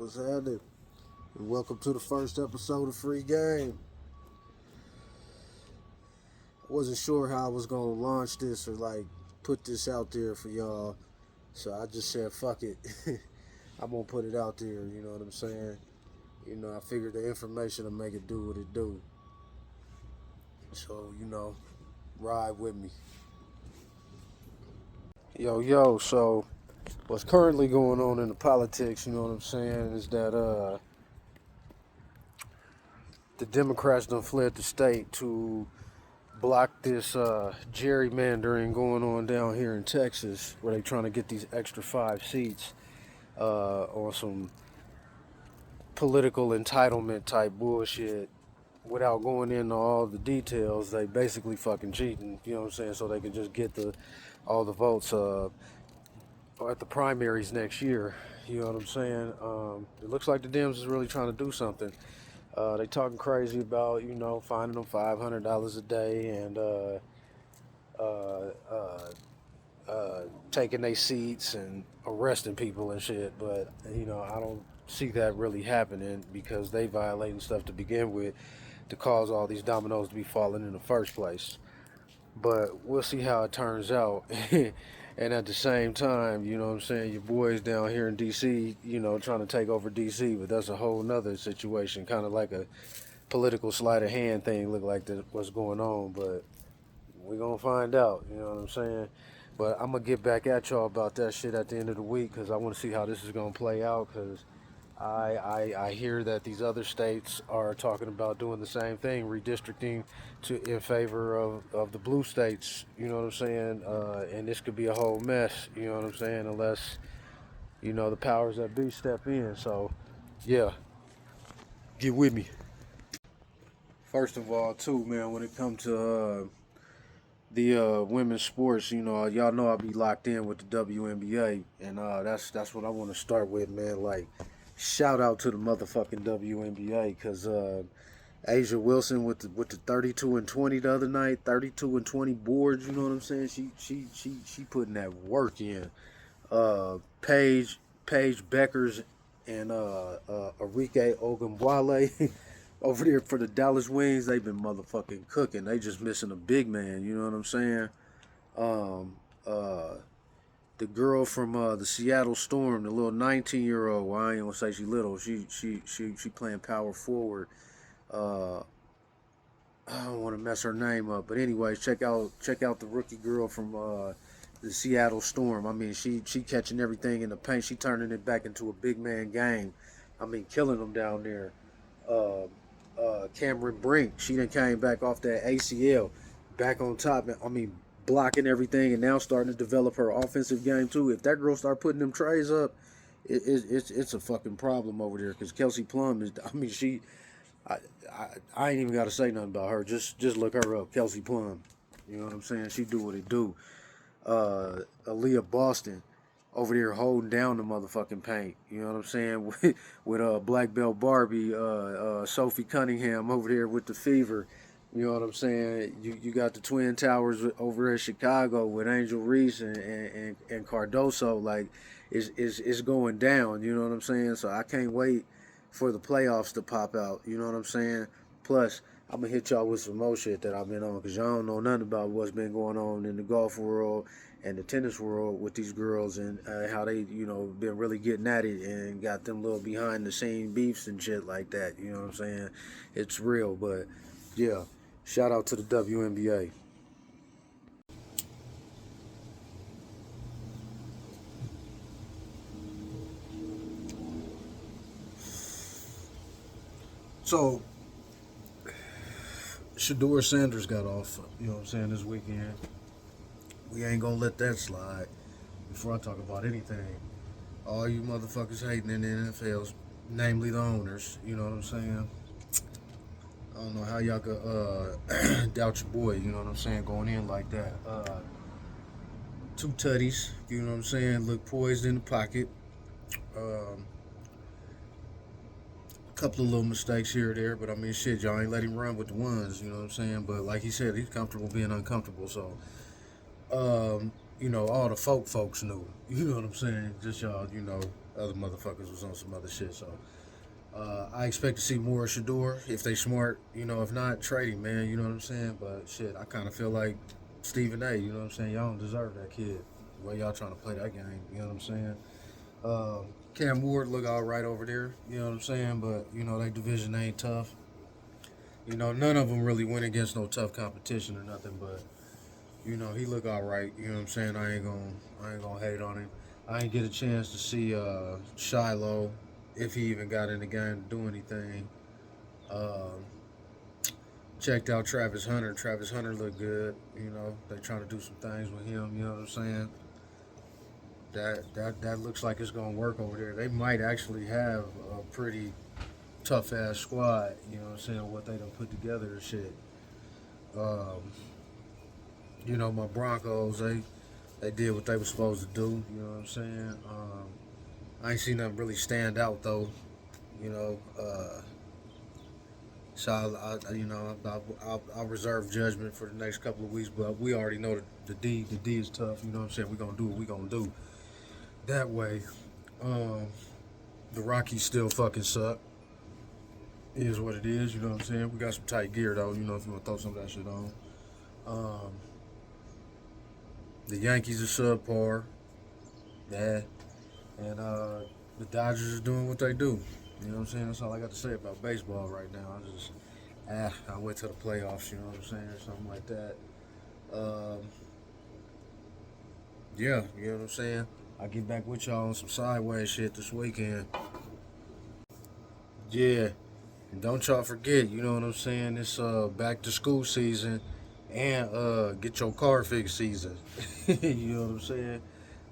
What's happening? And welcome to the first episode of Free Game. I wasn't sure how I was gonna launch this or put this out there for y'all, so I just said fuck it. I'm gonna put it out there. You know what I'm saying? I figured the information will make it do what it do. So ride with me. Yo. So what's currently going on in the politics? You know what I'm saying? Is that the Democrats done fled the state to block this gerrymandering going on down here in Texas, where they trying to get these extra 5 seats on some political entitlement type bullshit. Without going into all the details, they basically fucking cheating. You know what I'm saying? So they can just get all the votes at the primaries next year. You know what I'm saying? It looks like the Dems is really trying to do something. They talking crazy about finding them $500 a day and taking their seats and arresting people and shit. But I don't see that really happening because they violating stuff to begin with to cause all these dominoes to be falling in the first place. But we'll see how it turns out. And at the same time, you know what I'm saying, your boys down here in DC, trying to take over DC, but that's a whole nother situation, kind of like a political sleight of hand thing, look like what's going on, but we're gonna find out, you know what I'm saying? But I'm gonna get back at y'all about that shit at the end of the week, because I want to see how this is gonna play out, because I hear that these other states are talking about doing the same thing, redistricting in favor of the blue states. You know what I'm saying? And this could be a whole mess. You know what I'm saying? Unless the powers that be step in. So yeah, get with me. First of all, too, man, when it comes to the women's sports, y'all know I'll be locked in with the WNBA, and that's what I want to start with, man. Like, shout out to the motherfucking WNBA, because Asia Wilson with the 32 and 20 the other night, 32 and 20 boards. You know what I'm saying? She putting that work in. Paige Beckers and Arike Ogunbowale over there for the Dallas Wings, they've been motherfucking cooking. They just missing a big man. You know what I'm saying? Um, uh, the girl from the Seattle Storm, the little 19-year-old. Well, I ain't gonna say she little. She playing power forward. Uh, I don't want to mess her name up, but anyways, check out the rookie girl from the Seattle Storm. I mean, she catching everything in the paint. She turning it back into a big man game. I mean, killing them down there. Cameron Brink, she done came back off that ACL, back on top. I mean, blocking everything and now starting to develop her offensive game too. If that girl start putting them trays up, it's a fucking problem over there. Because Kelsey Plum is, I mean, I, I ain't even got to say nothing about her. Just look her up, Kelsey Plum. You know what I'm saying? She do what it do. Aaliyah Boston over there holding down the motherfucking paint. You know what I'm saying? With Black Belt Barbie, Sophie Cunningham over there with the fever. You know what I'm saying? You got the Twin Towers over at Chicago with Angel Reese and Cardoso. Like, it's going down. You know what I'm saying? So I can't wait for the playoffs to pop out. You know what I'm saying? Plus, I'm going to hit y'all with some more shit that I've been on, because y'all don't know nothing about what's been going on in the golf world and the tennis world with these girls, and how they, been really getting at it and got them little behind the scene beefs and shit like that. You know what I'm saying? It's real, but yeah, shout out to the WNBA. So, Shador Sanders got off, you know what I'm saying, this weekend. We ain't gonna let that slide before I talk about anything. All you motherfuckers hating in the NFL, namely the owners, you know what I'm saying? I don't know how y'all could doubt your boy, you know what I'm saying, going in like that. Two tutties, you know what I'm saying, look poised in the pocket. Um, a couple of little mistakes here or there, but I mean, shit, y'all ain't let him run with the ones, you know what I'm saying? But like he said, he's comfortable being uncomfortable, so all the folks knew. You know what I'm saying? Just y'all, Other motherfuckers was on some other shit. So I expect to see more of Shador if they smart. You know, if not, trade him, man. You know what I'm saying? But shit, I kind of feel like Stephen A. You know what I'm saying? Y'all don't deserve that kid. The way y'all trying to play that game. You know what I'm saying? Cam Ward look all right over there. You know what I'm saying? But you know, that division ain't tough. You know, none of them really went against no tough competition or nothing. But you know, he look all right. You know what I'm saying? I ain't gonna hate on him. I ain't get a chance to see Shiloh if he even got in the game to do anything. Um, Checked out Travis Hunter. Travis Hunter looked good. You know, they trying to do some things with him. You know what I'm saying? That looks like it's gonna work over there. They might actually have a pretty tough ass squad. You know what I'm saying? What they done put together and shit. Um, you know, my Broncos, they did what they were supposed to do. You know what I'm saying? I ain't seen them really stand out though. You know, so you know, I'll reserve judgment for the next couple of weeks. But we already know that the D is tough. You know what I'm saying? We gonna do what we gonna do. That way, um, the Rockies still fucking suck. It is what it is. You know what I'm saying? We got some tight gear though. You know, if you want to throw some of that shit on. Um, the Yankees are subpar. Yeah. And the Dodgers are doing what they do. You know what I'm saying? That's all I got to say about baseball right now. I wait till the playoffs, you know what I'm saying, or something like that. Um, yeah, you know what I'm saying? I'll get back with y'all on some sideways shit this weekend. Yeah, and don't y'all forget, you know what I'm saying? It's back to school season and get your car fixed season. You know what I'm saying?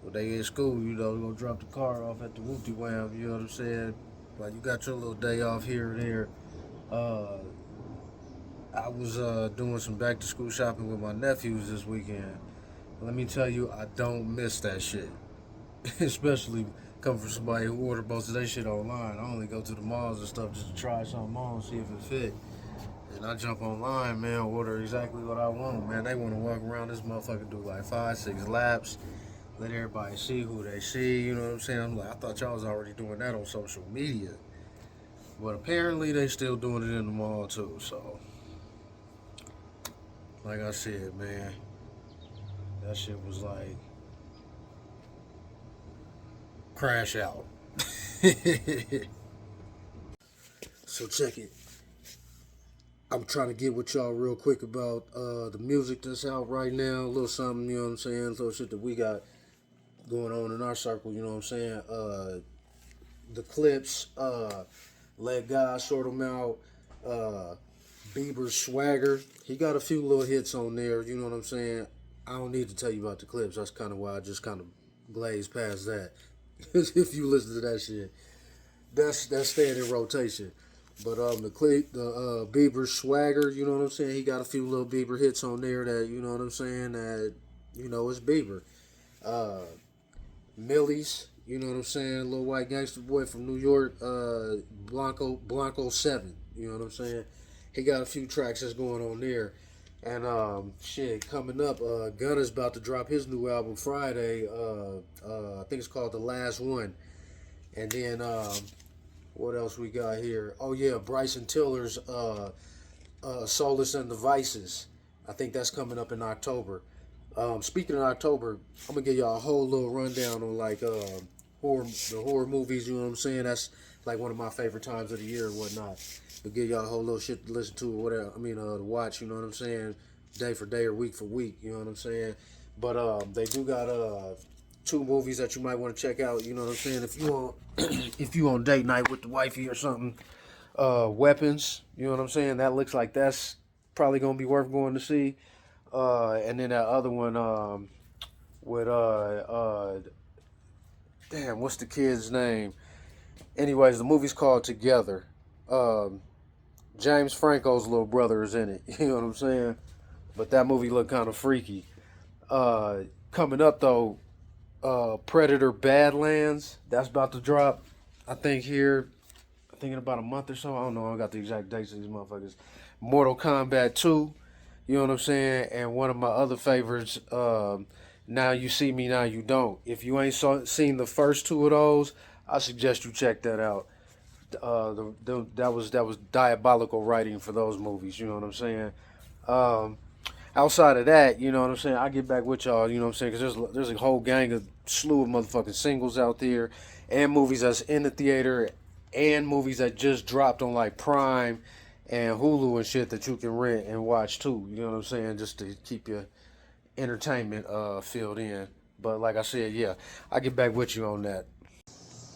When they in school, you know, they gonna drop the car off at the Wooty Wham, you know what I'm saying? Like you got your little day off here and there. Uh, I was doing some back to school shopping with my nephews this weekend. Let me tell you, I don't miss that shit. Especially coming from somebody who ordered most of that shit online. I only go to the malls and stuff just to try something on, see if it fit. And I jump online, man, order exactly what I want, man. They want to walk around this motherfucker, do like 5, 6 laps, let everybody see who they see, you know what I'm saying? I'm like, I thought y'all was already doing that on social media. But apparently they still doing it in the mall too, so like I said, man, that shit was like crash out. So check it. I'm trying to get with y'all real quick about the music that's out right now. A little something, you know what I'm saying? A little shit that we got going on in our circle, you know what I'm saying? The Clips, Let God Sort 'Em Out, uh, Bieber's Swagger. He got a few little hits on there, you know what I'm saying? I don't need to tell you about the Clips. That's kind of why I just kind of glazed past that. If you listen to that shit, that's staying in rotation. But the Bieber Swagger, you know what I'm saying? He got a few little Bieber hits on there that you know what I'm saying. That you know it's Bieber. Uh, Millie's, you know what I'm saying? Little white gangster boy from New York, Blanco 7. You know what I'm saying? He got a few tracks that's going on there. And shit, coming up, Gunna's about to drop his new album Friday. I think it's called The Last One. And then what else we got here? Oh yeah, Bryson Tiller's Soulless and the Vices. I think that's coming up in October. Speaking of October, I'm gonna give y'all a whole little rundown on like the horror movies. You know what I'm saying? That's like one of my favorite times of the year and whatnot. But give y'all a whole little shit to listen to or whatever. I mean, to watch. You know what I'm saying? Day for day or week for week. You know what I'm saying? But they do got two movies that you might want to check out. You know what I'm saying? If you on if you on date night with the wifey or something, Weapons. You know what I'm saying? That looks like that's probably gonna be worth going to see. And then that other one with damn, what's the kid's name? Anyways, the movie's called Together. Um, James Franco's little brother is in it. You know what I'm saying? But that movie looked kind of freaky. Coming up though, Predator Badlands. That's about to drop. I think here. I think in about a month or so. I don't know. I got the exact dates of these motherfuckers. Mortal Kombat 2. You know what I'm saying? And one of my other favorites, Now You See Me, Now You Don't. If you ain't seen the first two of those, I suggest you check that out. That was diabolical writing for those movies. You know what I'm saying? Um, Outside of that, you know what I'm saying. I get back with y'all. You know what I'm saying? Because there's a whole gang of slew of motherfucking singles out there, and movies that's in the theater, and movies that just dropped on like Prime and Hulu and shit that you can rent and watch too. You know what I'm saying? Just to keep your entertainment filled in. But like I said, yeah, I get back with you on that.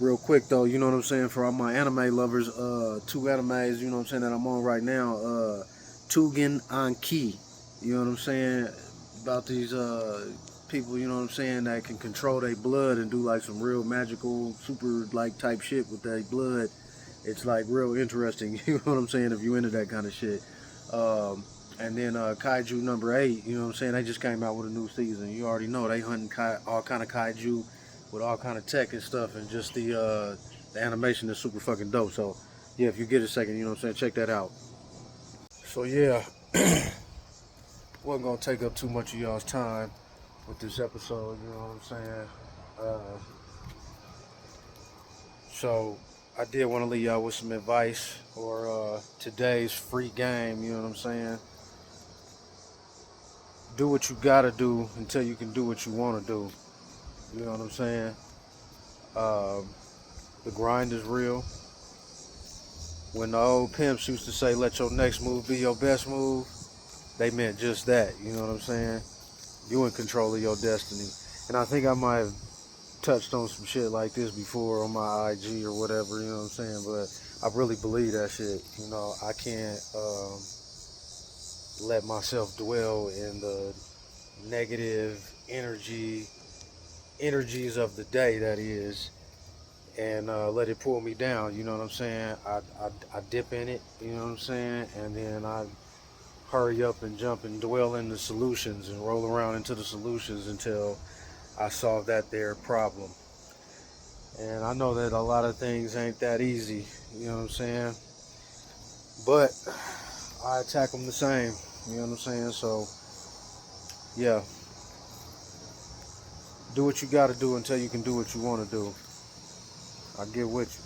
Real quick though, you know what I'm saying, for all my anime lovers, two animes, you know what I'm saying, that I'm on right now, Tugen Anki, you know what I'm saying, about these people, you know what I'm saying, that can control their blood and do like some real magical, super like type shit with their blood. It's like real interesting, you know what I'm saying, if you into that kind of shit. And then Kaiju number 8, you know what I'm saying, they just came out with a new season. You already know they hunting all kind of kaiju with all kind of tech and stuff, and just the animation is super fucking dope. So yeah, if you get a second, you know what I'm saying, check that out. So yeah, wasn't gonna take up too much of y'all's time with this episode, you know what I'm saying. So I did want to leave y'all with some advice, or today's free game, you know what I'm saying. Do what you gotta do until you can do what you want to do. You know what I'm saying. Um, the grind is real. When the old pimps used to say, "Let your next move be your best move," they meant just that. You know what I'm saying? You in control of your destiny. And I think I might have touched on some shit like this before on my IG or whatever. You know what I'm saying? But I really believe that shit. You know, I can't let myself dwell in the negative energies of the day that is, and let it pull me down. You know what I'm saying? I dip in it. You know what I'm saying? And then I hurry up and jump and dwell in the solutions and roll around into the solutions until I solve that there problem. And I know that a lot of things ain't that easy. You know what I'm saying? But I attack them the same. You know what I'm saying? So yeah, do what you got to do until you can do what you want to do. I get with you.